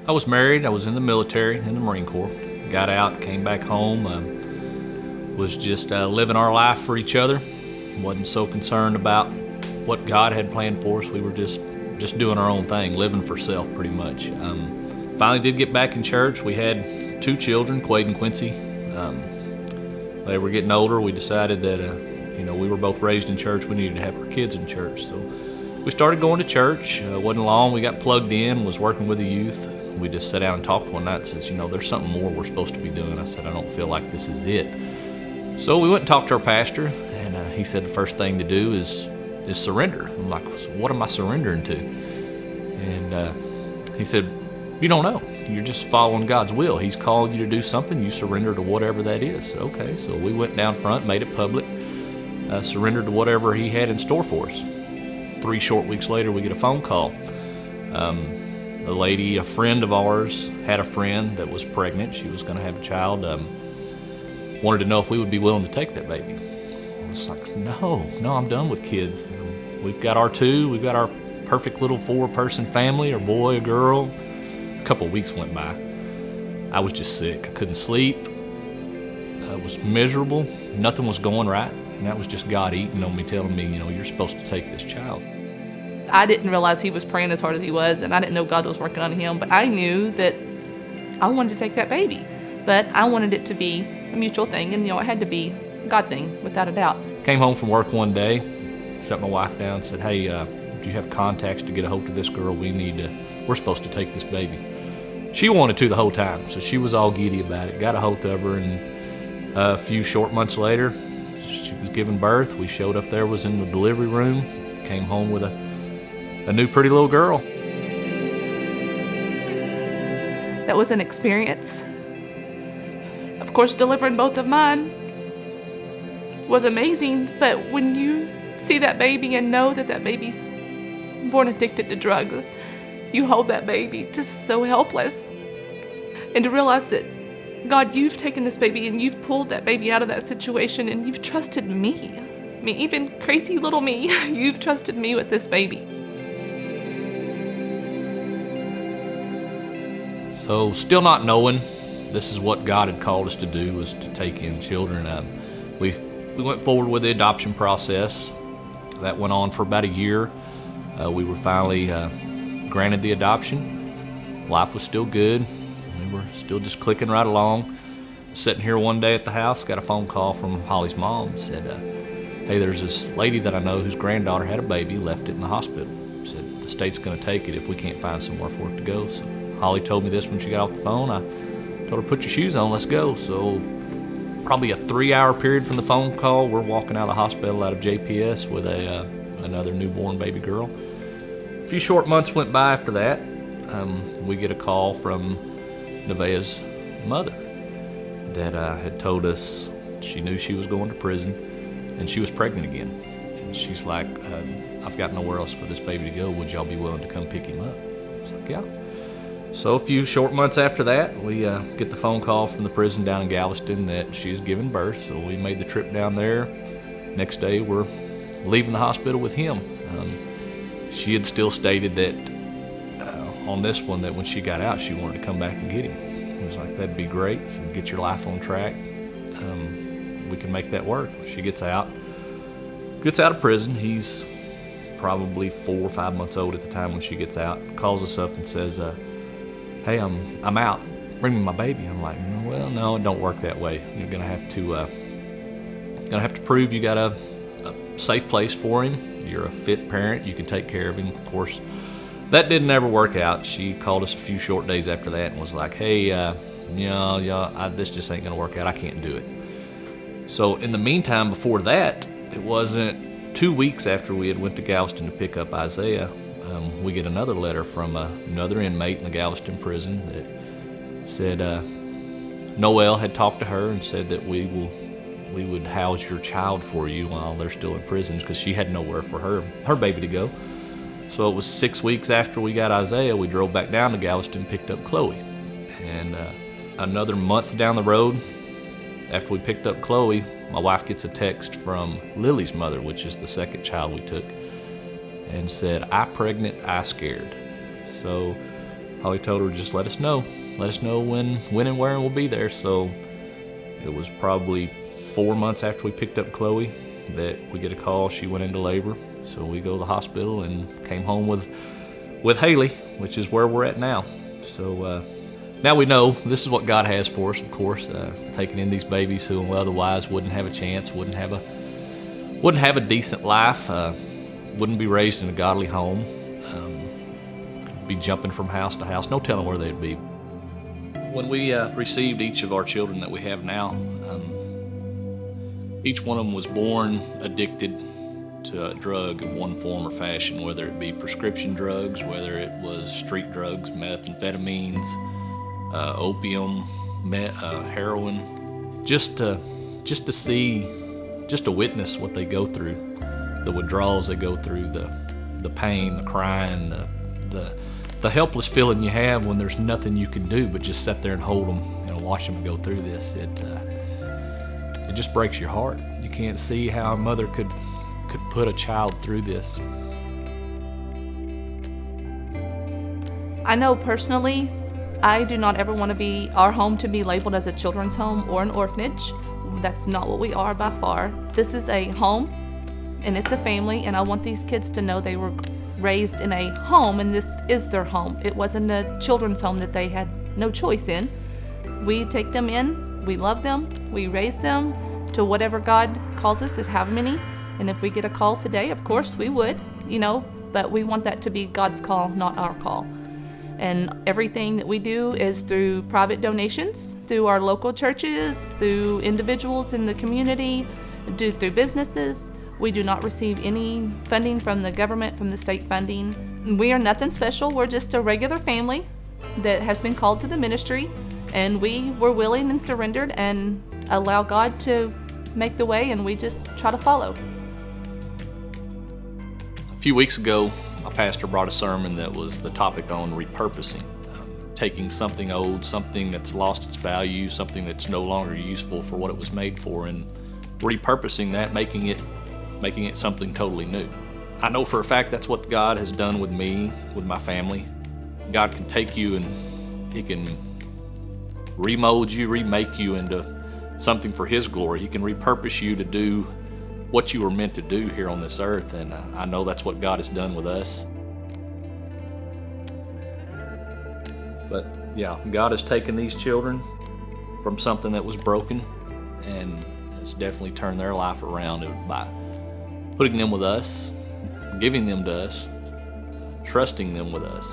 I was married. I was in the military, in the Marine Corps. Got out, came back home, was just living our life for each other. Wasn't so concerned about what God had planned for us. We were just doing our own thing, living for self pretty much. Finally did get back in church. We had 2 children, Quade and Quincy. They were getting older. We decided that we were both raised in church. We needed to have our kids in church. So we started going to church. Wasn't long. We got plugged in, was working with the youth. We just sat down and talked one night and said, there's something more we're supposed to be doing. I said, I don't feel like this is it. So we went and talked to our pastor, and he said the first thing to do is surrender. I'm like, so what am I surrendering to? And he said, you don't know. You're just following God's will. He's called you to do something. You surrender to whatever that is. Okay, so we went down front, made it public, surrendered to whatever he had in store for us. 3 short weeks later, we get a phone call. A lady, a friend of ours, had a friend that was pregnant. She was going to have a child. Wanted to know if we would be willing to take that baby. I was like, no, I'm done with kids. We've got our 2. We've got our perfect little 4-person family, a boy, a girl. A couple of weeks went by. I was just sick. I couldn't sleep. I was miserable. Nothing was going right. And that was just God eating on me, telling me, you're supposed to take this child. I didn't realize he was praying as hard as he was, and I didn't know God was working on him, but I knew that I wanted to take that baby. But I wanted it to be a mutual thing, and it had to be a God thing, without a doubt. Came home from work one day, sat my wife down and said, hey, do you have contacts to get a hold of this girl? We're supposed to take this baby. She wanted to the whole time, so she was all giddy about it. Got a hold of her, and a few short months later, she was giving birth. We showed up there, was in the delivery room, came home with a new pretty little girl. That was an experience. Of course, delivering both of mine was amazing, but when you see that baby and know that that baby's born addicted to drugs, you hold that baby just so helpless. And to realize that, God, you've taken this baby and you've pulled that baby out of that situation, and you've trusted me, even crazy little me, you've trusted me with this baby. So still not knowing this is what God had called us to do, was to take in children. We went forward with the adoption process. That went on for about a year. We were finally granted the adoption. Life was still good. We were still just clicking right along. Sitting here one day at the house, got a phone call from Holly's mom. Said, hey, there's this lady that I know whose granddaughter had a baby, left it in the hospital. Said, the state's going to take it if we can't find somewhere for it to go. So Holly told me this when she got off the phone. I told her, put your shoes on, let's go. So probably a 3-hour period from the phone call, we're walking out of the hospital out of JPS with another newborn baby girl. A few short months went by after that. We get a call from Nevaeh's mother that had told us she knew she was going to prison and she was pregnant again. And she's like, I've got nowhere else for this baby to go. Would y'all be willing to come pick him up? I was like, yeah. So a few short months after that, we get the phone call from the prison down in Galveston that she's giving birth. So we made the trip down there. Next day, we're leaving the hospital with him. She had still stated that on this one that when she got out, she wanted to come back and get him. I was like, that'd be great. So get your life on track. We can make that work. She gets out of prison. He's probably 4 or 5 months old at the time when she gets out. Calls us up and says, hey, I'm out. Bring me my baby. I'm like, well, no, it don't work that way. You're gonna have to prove you got a safe place for him. You're a fit parent. You can take care of him. Of course, that didn't ever work out. She called us a few short days after that and was like, hey, this just ain't gonna work out. I can't do it. So in the meantime, before that, it wasn't 2 weeks after we had went to Galveston to pick up Isaiah, we get another letter from another inmate in the Galveston prison that said Noel had talked to her and said that we would house your child for you while they're still in prison, because she had nowhere for her baby to go. So it was 6 weeks after we got Isaiah, we drove back down to Galveston and picked up Chloe. And another month down the road, after we picked up Chloe, my wife gets a text from Lily's mother, which is the second child we took, and said, I pregnant, I scared. So all he told her, just let us know. Let us know when and where, and we'll be there. So it was probably 4 months after we picked up Chloe that we get a call. She went into labor. So we go to the hospital and came home with Haley, which is where we're at now. So now we know this is what God has for us, of course, taking in these babies who otherwise wouldn't have a chance, wouldn't have a decent life, wouldn't be raised in a godly home, could be jumping from house to house, no telling where they'd be. When we received each of our children that we have now, each one of them was born addicted to a drug in one form or fashion, whether it be prescription drugs, whether it was street drugs, methamphetamines, opium, heroin, just to witness what they go through, the withdrawals they go through, the pain, the crying, the helpless feeling you have when there's nothing you can do but just sit there and hold them, watch them go through this. It just breaks your heart. You can't see how a mother could put a child through this. I know personally, I do not ever want our home to be labeled as a children's home or an orphanage. That's not what we are by far. This is a home, and it's a family, and I want these kids to know they were raised in a home, and this is their home. It wasn't a children's home that they had no choice in. We take them in, we love them, we raise them to whatever God calls us to have many. And if we get a call today, of course we would, but we want that to be God's call, not our call. And everything that we do is through private donations, through our local churches, through individuals in the community, through businesses. We do not receive any funding from the government, from the state funding. We are nothing special. We're just a regular family that has been called to the ministry, and we were willing and surrendered and allow God to make the way, and we just try to follow. A few weeks ago, my pastor brought a sermon that was the topic on repurposing, taking something old, something that's lost its value, something that's no longer useful for what it was made for, and repurposing that, making it something totally new. I know for a fact that's what God has done with me, with my family. God can take you and He can remold you, remake you into something for His glory. He can repurpose you to do what you were meant to do here on this earth, and I know that's what God has done with us. But yeah, God has taken these children from something that was broken and has definitely turned their life around by putting them with us, giving them to us, trusting them with us.